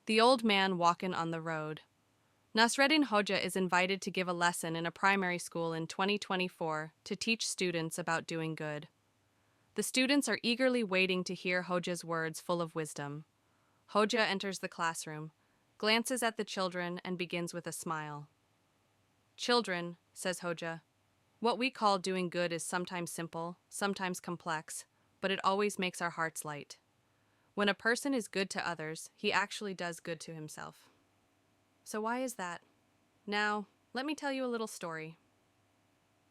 The Old Man Walkin' on the Road. Nasreddin Hoja is invited to give a lesson in a primary school in 2024 to teach students about doing good. The students are eagerly waiting to hear Hoja's words full of wisdom. Hoja enters the classroom, glances at the children, and begins with a smile. Children, says Hoja, what we call doing good is sometimes simple, sometimes complex, but it always makes our hearts light. When a person is good to others, he actually does good to himself. So why is that? Now, let me tell you a little story.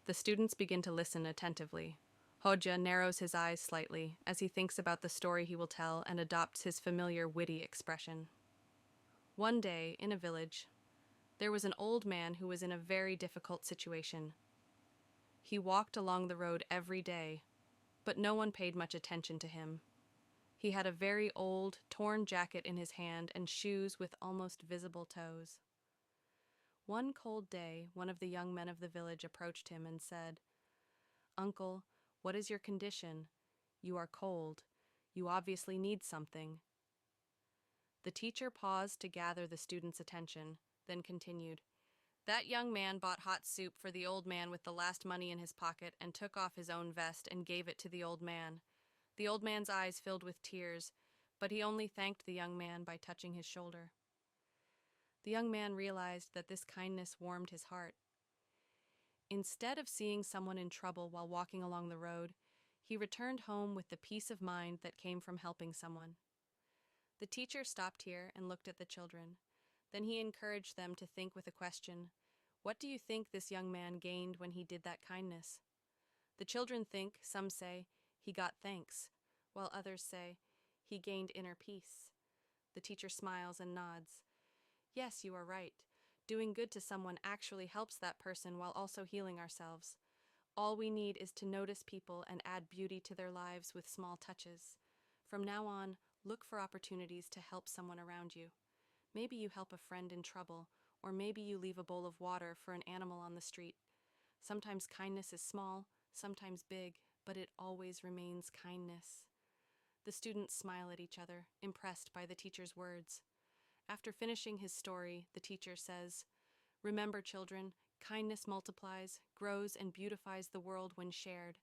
The students begin to listen attentively. Hoja narrows his eyes slightly as he thinks about the story he will tell and adopts his familiar witty expression. One day, in a village, there was an old man who was in a very difficult situation. He walked along the road every day, but no one paid much attention to him. He had a very old, torn jacket in his hand and shoes with almost visible toes. One cold day, one of the young men of the village approached him and said, "Uncle, what is your condition? You are cold. You obviously need something." The teacher paused to gather the students' attention, then continued, "That young man bought hot soup for the old man with the last money in his pocket and took off his own vest and gave it to the old man. The old man's eyes filled with tears, but he only thanked the young man by touching his shoulder." The young man realized that this kindness warmed his heart. Instead of seeing someone in trouble while walking along the road, he returned home with the peace of mind that came from helping someone. The teacher stopped here and looked at the children. Then he encouraged them to think with a question. What do you think this young man gained when he did that kindness? The children think, some say, he got thanks, while others say, he gained inner peace. The teacher smiles and nods. Yes, you are right. Doing good to someone actually helps that person while also healing ourselves. All we need is to notice people and add beauty to their lives with small touches. From now on, look for opportunities to help someone around you. Maybe you help a friend in trouble, or maybe you leave a bowl of water for an animal on the street. Sometimes kindness is small, sometimes big, but it always remains kindness. The students smile at each other, impressed by the teacher's words. After finishing his story, the teacher says, "Remember, children, kindness multiplies, grows, and beautifies the world when shared.